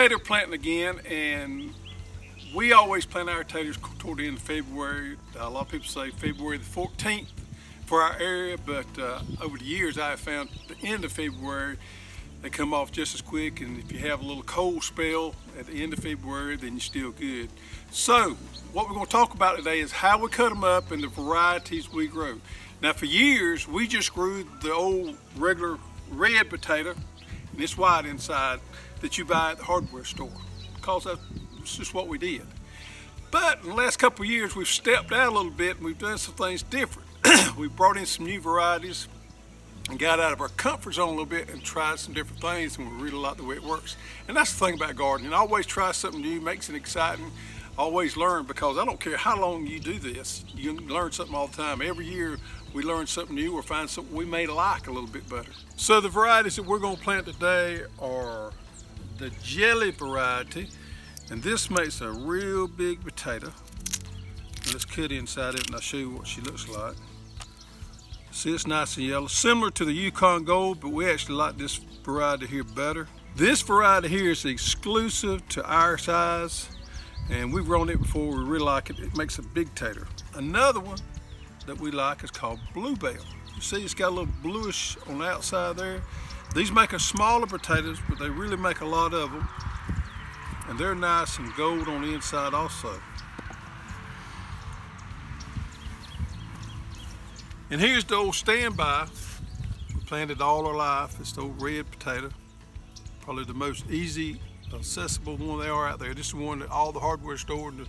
tater planting again, and we always plant our taters toward the end of February. A lot of people say February the 14th for our area, but over the years I have found the end of February they come off just as quick, and if you have a little cold spell at the end of February, then you're still good. So what we're going to talk about today is how we cut them up and the varieties we grow. Now for years we just grew the old regular red potato, and it's white inside, that you buy at the hardware store, because that's just what we did. But in the last couple of years we've stepped out a little bit and we've done some things different. We've brought in some new varieties and got out of our comfort zone a little bit and tried some different things, and we really like the way it works. And that's the thing about gardening. Always try something new, makes it exciting. Always learn, because I don't care how long you do this, you can learn something all the time. Every year we learn something new or find something we may like a little bit better. So the varieties that we're going to plant today are the jelly variety, and this makes a real big potato. Let's cut inside it and I'll show you what she looks like. See, it's nice and yellow, similar to the Yukon Gold, but we actually like this variety here better. This variety here is exclusive to our size, and we've grown it before. We really like it. It makes a big tater. Another one that we like is called Bluebell. You see, it's got a little bluish on the outside there. These make a smaller potatoes, but they really make a lot of them, and they're nice and gold on the inside also. And here's the old standby. We planted all our life. It's the old red potato. Probably the most easy, accessible one they are out there. This is one that all the hardware stores and the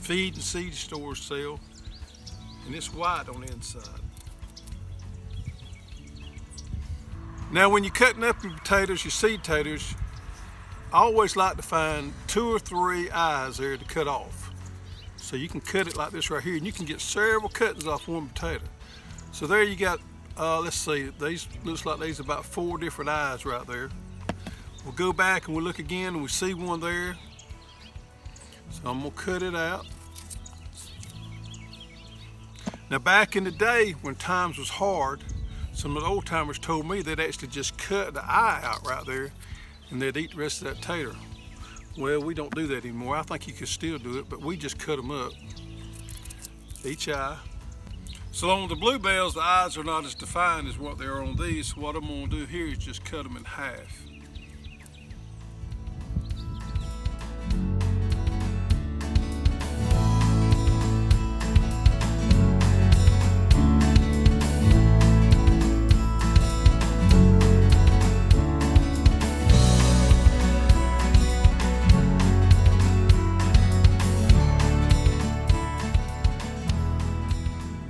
feed and seed stores sell. And it's white on the inside. Now when you're cutting up your potatoes, your seed taters, I always like to find 2 or 3 eyes there to cut off. So you can cut it like this right here, and you can get several cuttings off one potato. So there you got, let's see, these looks like these about 4 different eyes right there. We'll go back and we'll look again and we see one there. So I'm gonna cut it out. Now back in the day when times was hard, some of the old timers told me they'd actually just cut the eye out right there and they'd eat the rest of that tater. Well, we don't do that anymore. I think you could still do it, but we just cut them up, each eye. So on the Bluebells, the eyes are not as defined as what they are on these. So what I'm gonna do here is just cut them in half.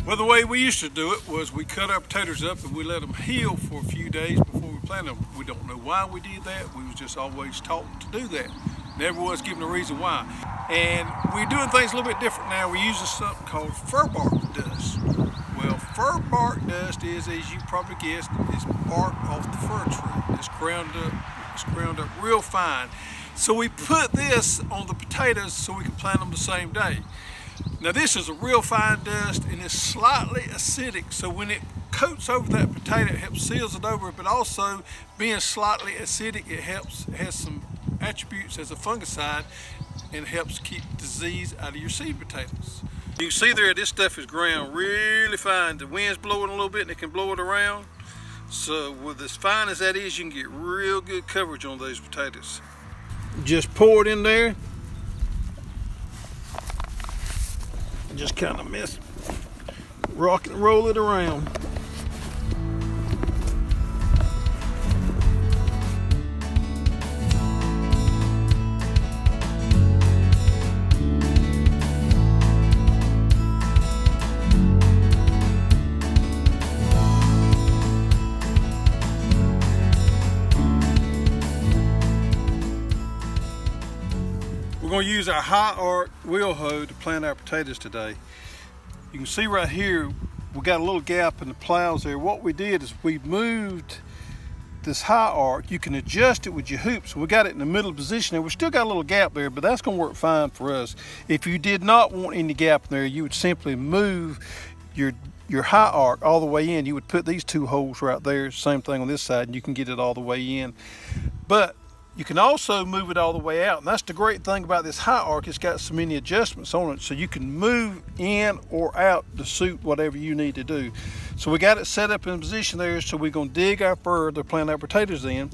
Well, the way we used to do it was we cut our potatoes up and we let them heal for a few days before we planted them. We don't know why we did that. We was just always taught to do that. Never was given a reason why. And we're doing things a little bit different now. We're using something called fir bark dust. Well, fir bark dust is, as you probably guessed, is bark off the fir tree. It's ground up real fine. So we put this on the potatoes so we can plant them the same day. Now this is a real fine dust and it's slightly acidic, so when it coats over that potato it helps seals it over, but also being slightly acidic it has some attributes as a fungicide and helps keep disease out of your seed potatoes. You can see there this stuff is ground really fine. The wind's blowing a little bit and it can blow it around. So with as fine as that is, you can get real good coverage on those potatoes. Just pour it in there. Just kind of rock and roll it around. We're going to use our high arc wheel hoe to plant our potatoes today. You can see right here we got a little gap in the plows there. What we did is we moved this high arc. You can adjust it with your hoops. We got it in the middle position there. We still got a little gap there, but that's going to work fine for us. If you did not want any gap in there, you would simply move your high arc all the way in. You would put these 2 holes right there, same thing on this side, and you can get it all the way in. But You can also move it all the way out, and that's the great thing about this high arc. It's got so many adjustments on it, so you can move in or out to suit whatever you need to do. So we got it set up in position there, so we're going to dig our furrow to plant our potatoes in.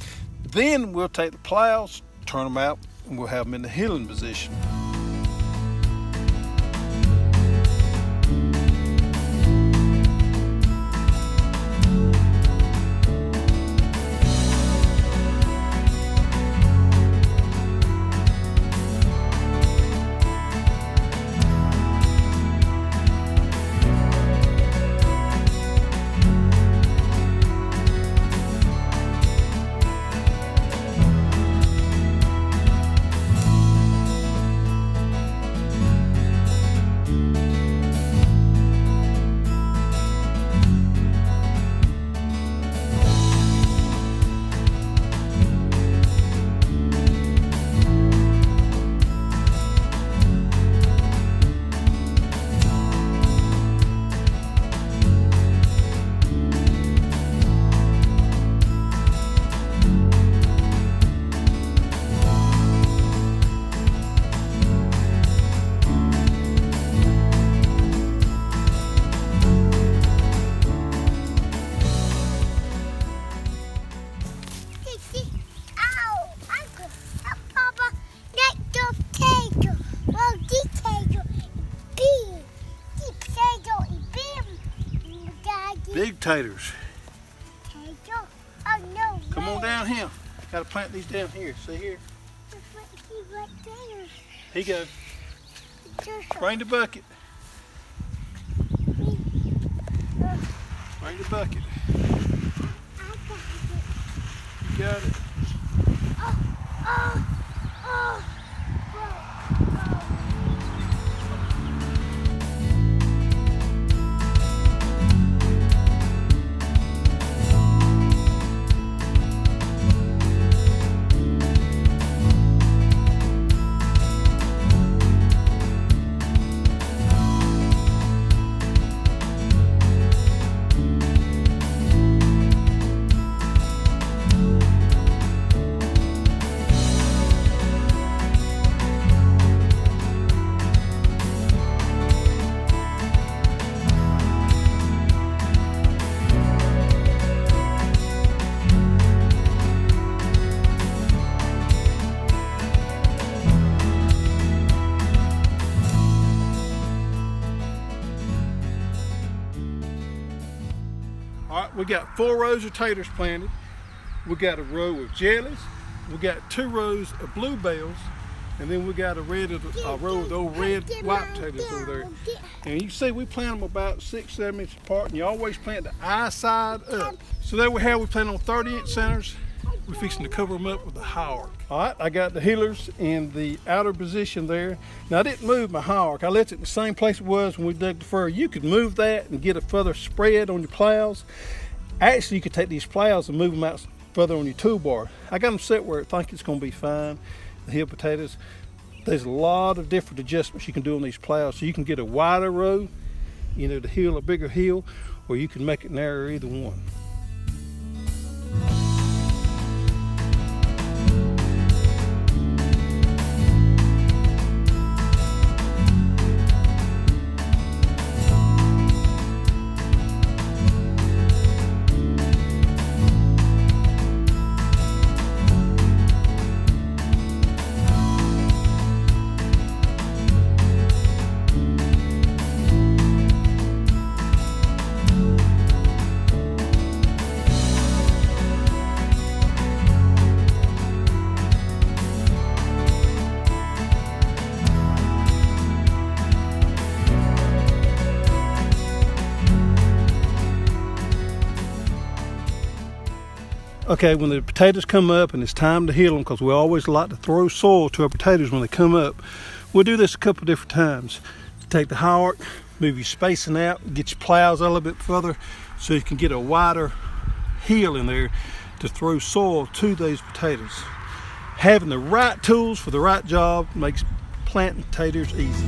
Then we'll take the plows, turn them out, and we'll have them in the healing position. Big taters. Oh no. Come on down here. Got to plant these down here. See here? Here you go. Bring the bucket. Bring the bucket. You got it. All right, we got 4 rows of taters planted. We got a row of jellies. We got 2 rows of bluebells, and then we got a row of the old red white potatoes over there. And you can see we plant them about 6-7 inches apart, and you always plant the eye side up. So there we have, we plant on 30-inch centers. We're fixing to cover them up with a high arc. All right, I got the healers in the outer position there. Now I didn't move my high arc. I left it in the same place it was when we dug the furrow. You could move that and get a further spread on your plows. Actually, you could take these plows and move them out further on your toolbar. I got them set where I think it's going to be fine. The hill potatoes, there's a lot of different adjustments you can do on these plows. So you can get a wider row, you know, to heal a bigger hill, or you can make it narrower, either one. Okay, when the potatoes come up and it's time to heal them, because we always like to throw soil to our potatoes when they come up, we'll do this a couple different times. Take the high arc, move your spacing out, get your plows a little bit further so you can get a wider heel in there to throw soil to those potatoes. Having the right tools for the right job makes planting taters easy.